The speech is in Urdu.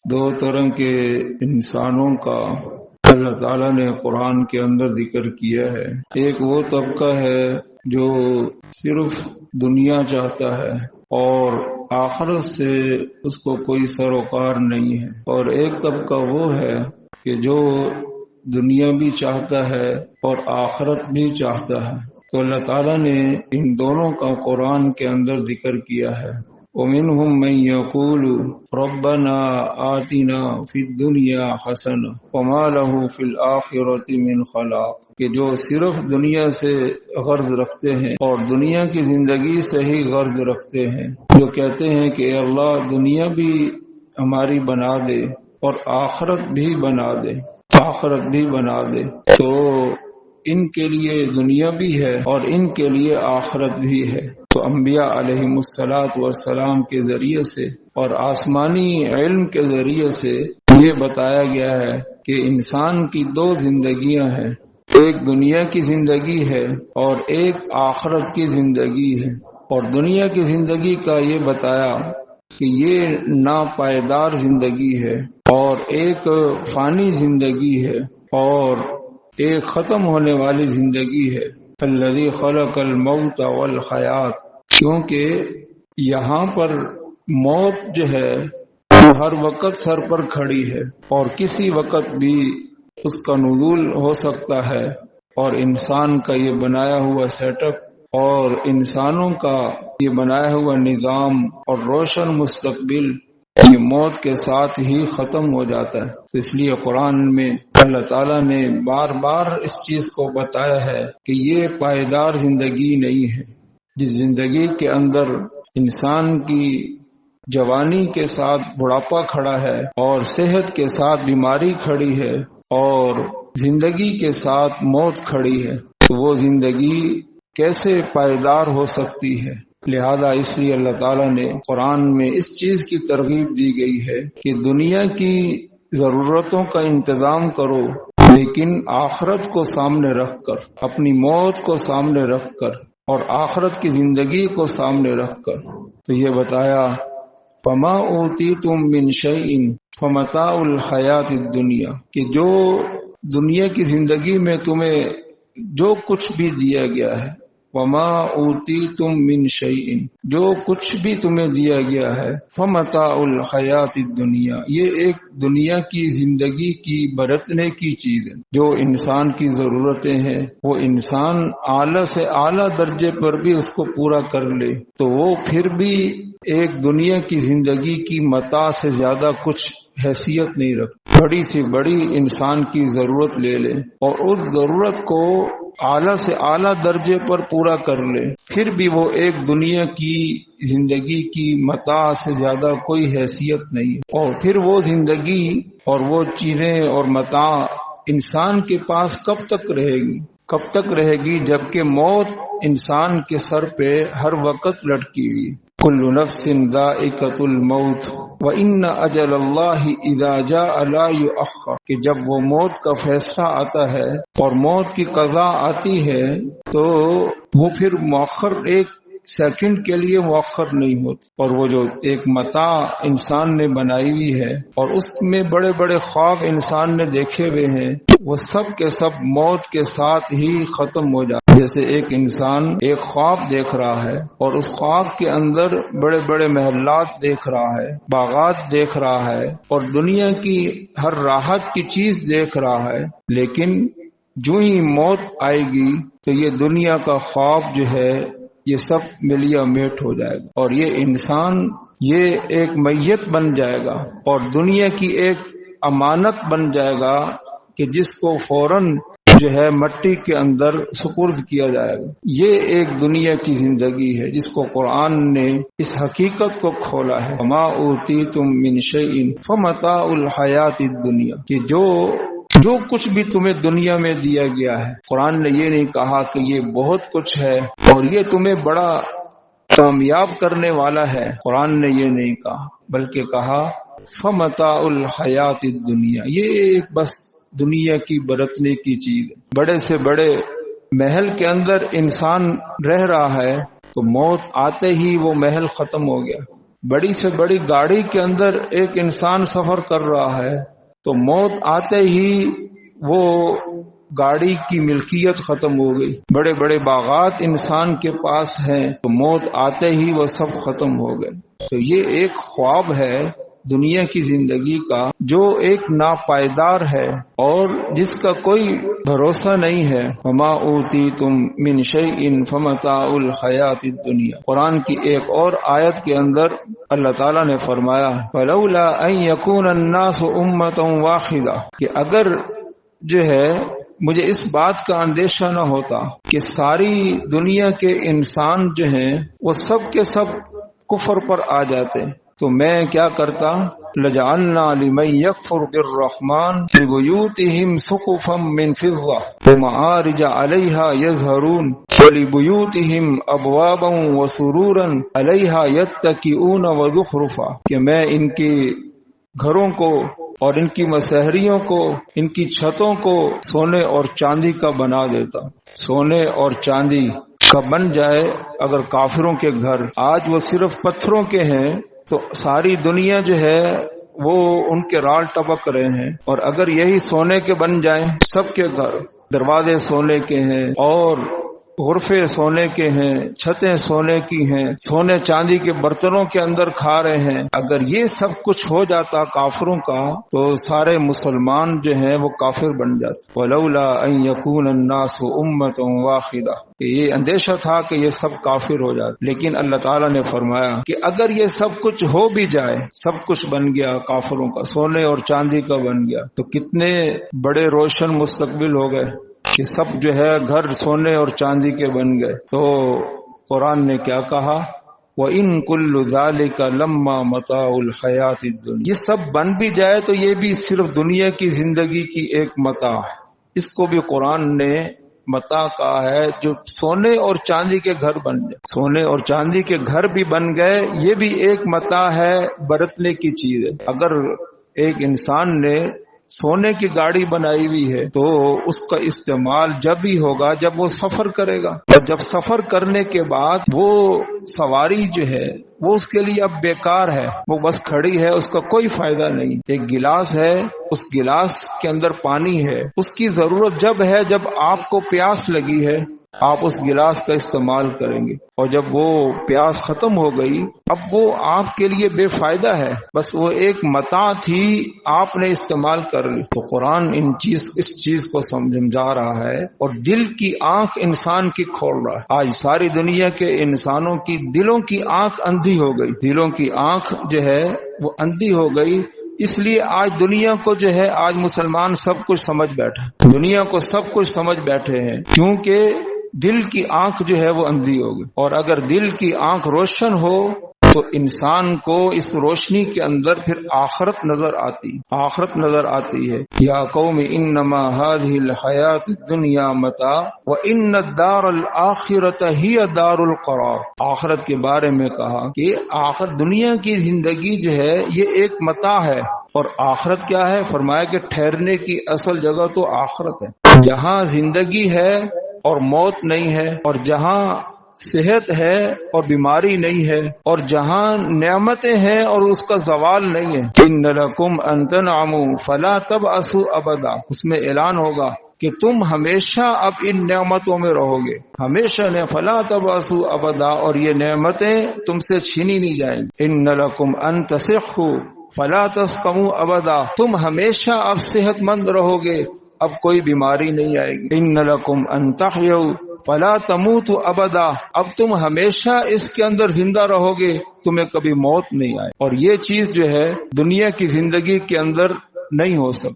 دو طرح کے انسانوں کا اللہ تعالیٰ نے قرآن کے اندر ذکر کیا ہے۔ ایک وہ طبقہ ہے جو صرف دنیا چاہتا ہے اور آخرت سے اس کو کوئی سروکار نہیں ہے، اور ایک طبقہ وہ ہے کہ جو دنیا بھی چاہتا ہے اور آخرت بھی چاہتا ہے۔ تو اللہ تعالیٰ نے ان دونوں کا قرآن کے اندر ذکر کیا ہے۔ وَمِنْهُمْ مَنْ يَقُولُ رَبَّنَا آتِنَا فِي الدُّنْيَا حَسَنَةً وَمَا لَهُ فِي الْآخِرَةِ مِنْ خَلَاقٍ، کہ جو صرف دنیا سے غرض رکھتے ہیں اور دنیا کی زندگی سے ہی غرض رکھتے ہیں، جو کہتے ہیں کہ اے اللہ دنیا بھی ہماری بنا دے اور آخرت بھی بنا دے، آخرت بھی بنا دے، تو ان کے لیے دنیا بھی ہے اور ان کے لیے آخرت بھی ہے۔ تو انبیاء علیہم السلام کے ذریعے سے اور آسمانی علم کے ذریعے سے یہ بتایا گیا ہے کہ انسان کی دو زندگیاں ہیں، ایک دنیا کی زندگی ہے اور ایک آخرت کی زندگی ہے۔ اور دنیا کی زندگی کا یہ بتایا کہ یہ ناپائیدار زندگی ہے اور ایک فانی زندگی ہے اور ایک ختم ہونے والی زندگی ہے۔ الذی خلق الموت والحیات، کیونکہ یہاں پر موت جو ہے وہ ہر وقت سر پر کھڑی ہے اور کسی وقت بھی اس کا نزول ہو سکتا ہے، اور انسان کا یہ بنایا ہوا سیٹ اپ اور انسانوں کا یہ بنایا ہوا نظام اور روشن مستقبل یہ موت کے ساتھ ہی ختم ہو جاتا ہے۔ تو اس لیے قرآن میں اللہ تعالیٰ نے بار بار اس چیز کو بتایا ہے کہ یہ پائیدار زندگی نہیں ہے، جس زندگی کے اندر انسان کی جوانی کے ساتھ بڑھاپا کھڑا ہے اور صحت کے ساتھ بیماری کھڑی ہے اور زندگی کے ساتھ موت کھڑی ہے، تو وہ زندگی کیسے پائیدار ہو سکتی ہے؟ لہذا اس لیے اللہ تعالیٰ نے قرآن میں اس چیز کی ترغیب دی گئی ہے کہ دنیا کی ضرورتوں کا انتظام کرو، لیکن آخرت کو سامنے رکھ کر، اپنی موت کو سامنے رکھ کر اور آخرت کی زندگی کو سامنے رکھ کر۔ تو یہ بتایا فَمَا أُوتِيتُم مِّن شَيْءٍ فَمَتَاعُ الْحَيَاةِ الدُّنْيَا، کہ جو دنیا کی زندگی میں تمہیں جو کچھ بھی دیا گیا ہے، وَمَا أُوتِيتُم مِّن شَيْءٍ، جو کچھ بھی تمہیں دیا گیا ہے، فَمَتَاعُ الْحَيَاةِ الدُّنْيَا، یہ ایک دنیا کی زندگی کی برتنے کی چیز ہے۔ جو انسان کی ضرورتیں ہیں وہ انسان اعلیٰ سے اعلیٰ درجے پر بھی اس کو پورا کر لے تو وہ پھر بھی ایک دنیا کی زندگی کی متاع سے زیادہ کچھ حیثیت نہیں رکھتا۔ بڑی سی بڑی انسان کی ضرورت لے لے اور اس ضرورت کو اعلیٰ سے اعلیٰ درجے پر پورا کر لے، پھر بھی وہ ایک دنیا کی زندگی کی متاع سے زیادہ کوئی حیثیت نہیں ہے۔ اور پھر وہ زندگی اور وہ چیزیں اور متاع انسان کے پاس کب تک رہے گی؟ کب تک رہے گی؟ جبکہ موت انسان کے سر پہ ہر وقت لٹکی ہوئی۔ کل نفس ذائقۃ الموت وان اجل اللہ اذا جاء لا یؤخر، کہ جب وہ موت کا فیصلہ آتا ہے اور موت کی قضا آتی ہے تو وہ پھر مؤخر ایک سیکنڈ کے لیے مؤخر نہیں ہوتی۔ اور وہ جو ایک متاع انسان نے بنائی ہوئی ہے اور اس میں بڑے بڑے خواب انسان نے دیکھے ہوئے ہیں، وہ سب کے سب موت کے ساتھ ہی ختم ہو جاتے۔ جیسے ایک انسان ایک خواب دیکھ رہا ہے اور اس خواب کے اندر بڑے بڑے محلات دیکھ رہا ہے، باغات دیکھ رہا ہے اور دنیا کی ہر راحت کی چیز دیکھ رہا ہے، لیکن جو ہی موت آئے گی تو یہ دنیا کا خواب جو ہے یہ سب ملیا میٹ ہو جائے گا اور یہ انسان یہ ایک میت بن جائے گا اور دنیا کی ایک امانت بن جائے گا کہ جس کو فوراً جو ہے مٹی کے اندر سپرد کیا جائے گا۔ یہ ایک دنیا کی زندگی ہے جس کو قرآن نے اس حقیقت کو کھولا ہے۔ وَمَا أُوتِيتُم مِّن شَيْءٍ فَمَتَاعُ الْحَيَاةِ الدُّنْيَا، کہ جو کچھ بھی تمہیں دنیا میں دیا گیا ہے، قرآن نے یہ نہیں کہا کہ یہ بہت کچھ ہے اور یہ تمہیں بڑا کامیاب کرنے والا ہے، قرآن نے یہ نہیں کہا، بلکہ کہا فَمَتَاعُ الْحَيَاةِ الدُّنْيَا، یہ ایک بس دنیا کی برتنے کی چیز ہے۔ بڑے سے بڑے محل کے اندر انسان رہ رہا ہے تو موت آتے ہی وہ محل ختم ہو گیا، بڑی سے بڑی گاڑی کے اندر ایک انسان سفر کر رہا ہے تو موت آتے ہی وہ گاڑی کی ملکیت ختم ہو گئی. بڑے بڑے باغات انسان کے پاس ہیں تو موت آتے ہی وہ سب ختم ہو گئے. تو یہ ایک خواب ہے دنیا کی زندگی کا جو ایک ناپائیدار ہے اور جس کا کوئی بھروسہ نہیں ہے. وما اوتیتم من شیء فمتاع الحیات الدنیا. قرآن کی ایک اور آیت کے اندر اللہ تعالیٰ نے فرمایا فلولا ان یکون الناس امۃ واحدہ کہ اگر جو ہے مجھے اس بات کا اندیشہ نہ ہوتا کہ ساری دنیا کے انسان جو ہیں وہ سب کے سب کفر پر آ جاتے تو میں کیا کرتا لجعلنا لمن یکفر بالرحمن لبیوتہم سقفا من فضہ ومعارج علیہا یظہرون ولبیوتہم ابوابا وسرورا علیہا یتکئون وزخرفا کہ میں ان کی گھروں کو اور ان کی مسحریوں کو ان کی چھتوں کو سونے اور چاندی کا بنا دیتا. سونے اور چاندی کا بن جائے اگر کافروں کے گھر آج وہ صرف پتھروں کے ہیں تو ساری دنیا جو ہے وہ ان کے رال ٹپک رہے ہیں. اور اگر یہی سونے کے بن جائیں سب کے گھر دروازے سونے کے ہیں اور غرفے سونے کے ہیں چھتیں سونے کی ہیں سونے چاندی کے برتنوں کے اندر کھا رہے ہیں اگر یہ سب کچھ ہو جاتا کافروں کا تو سارے مسلمان جو ہیں وہ کافر بن جاتے. ولولا ان یکون الناس امۃ واحدہ یہ اندیشہ تھا کہ یہ سب کافر ہو جاتے. لیکن اللہ تعالیٰ نے فرمایا کہ اگر یہ سب کچھ ہو بھی جائے سب کچھ بن گیا کافروں کا سونے اور چاندی کا بن گیا تو کتنے بڑے روشن مستقبل ہو گئے کہ سب جو ہے گھر سونے اور چاندی کے بن گئے. تو قرآن نے کیا کہا وَإِن كُلُّ ذَلِكَ لَمَّا مَتَاعُ الْحَيَاةِ الدُّنْيَا یہ سب بن بھی جائے تو یہ بھی صرف دنیا کی زندگی کی ایک متاع ہے. اس کو بھی قرآن نے متاع کہا ہے جو سونے اور چاندی کے گھر بن جائے. سونے اور چاندی کے گھر بھی بن گئے یہ بھی ایک متاع ہے برتنے کی چیز ہے. اگر ایک انسان نے سونے کی گاڑی بنائی ہوئی ہے تو اس کا استعمال جب ہی ہوگا جب وہ سفر کرے گا اور جب سفر کرنے کے بعد وہ سواری جو ہے وہ اس کے لیے اب بیکار ہے وہ بس کھڑی ہے اس کا کوئی فائدہ نہیں. ایک گلاس ہے اس گلاس کے اندر پانی ہے اس کی ضرورت جب ہے جب آپ کو پیاس لگی ہے آپ اس گلاس کا استعمال کریں گے اور جب وہ پیاس ختم ہو گئی اب وہ آپ کے لیے بے فائدہ ہے بس وہ ایک متاع تھی آپ نے استعمال کر لی. تو قرآن اس چیز کو سمجھا رہا ہے اور دل کی آنکھ انسان کی کھول رہا ہے. آج ساری دنیا کے انسانوں کی دلوں کی آنکھ اندھی ہو گئی. دلوں کی آنکھ جو ہے وہ اندھی ہو گئی اس لیے آج دنیا کو جو ہے آج مسلمان سب کچھ سمجھ بیٹھا دنیا کو سب کچھ سمجھ بیٹھے ہیں کیونکہ دل کی آنکھ جو ہے وہ اندھی ہوگی. اور اگر دل کی آنکھ روشن ہو تو انسان کو اس روشنی کے اندر پھر آخرت نظر آتی ہے. یا قوم انما هذه الحیات الدنیا متاع وان الدار الاخرۃ ہی دار القرار. آخرت کے بارے میں کہا کہ آخر دنیا کی زندگی جو ہے یہ ایک متاع ہے اور آخرت کیا ہے فرمایا کہ ٹھہرنے کی اصل جگہ تو آخرت ہے. جہاں زندگی ہے اور موت نہیں ہے اور جہاں صحت ہے اور بیماری نہیں ہے اور جہاں نعمتیں ہیں اور اس کا زوال نہیں ہے. ان لکم ان تنعموا فلا تبأسوا ابدا. اس میں اعلان ہوگا کہ تم ہمیشہ اب ان نعمتوں میں رہو گے ہمیشہ نے فلا تبأسوا ابدا اور یہ نعمتیں تم سے چھینی نہیں جائیں گی. ان لکم ان تصحوا فلا تسقموا ابدا. تم ہمیشہ اب صحت مند رہو گے اب کوئی بیماری نہیں آئے گی. ان لکم ان تحیوا فلا تموتوا ابدا. اب تم ہمیشہ اس کے اندر زندہ رہو گے تمہیں کبھی موت نہیں آئے. اور یہ چیز جو ہے دنیا کی زندگی کے اندر نہیں ہو سکتی.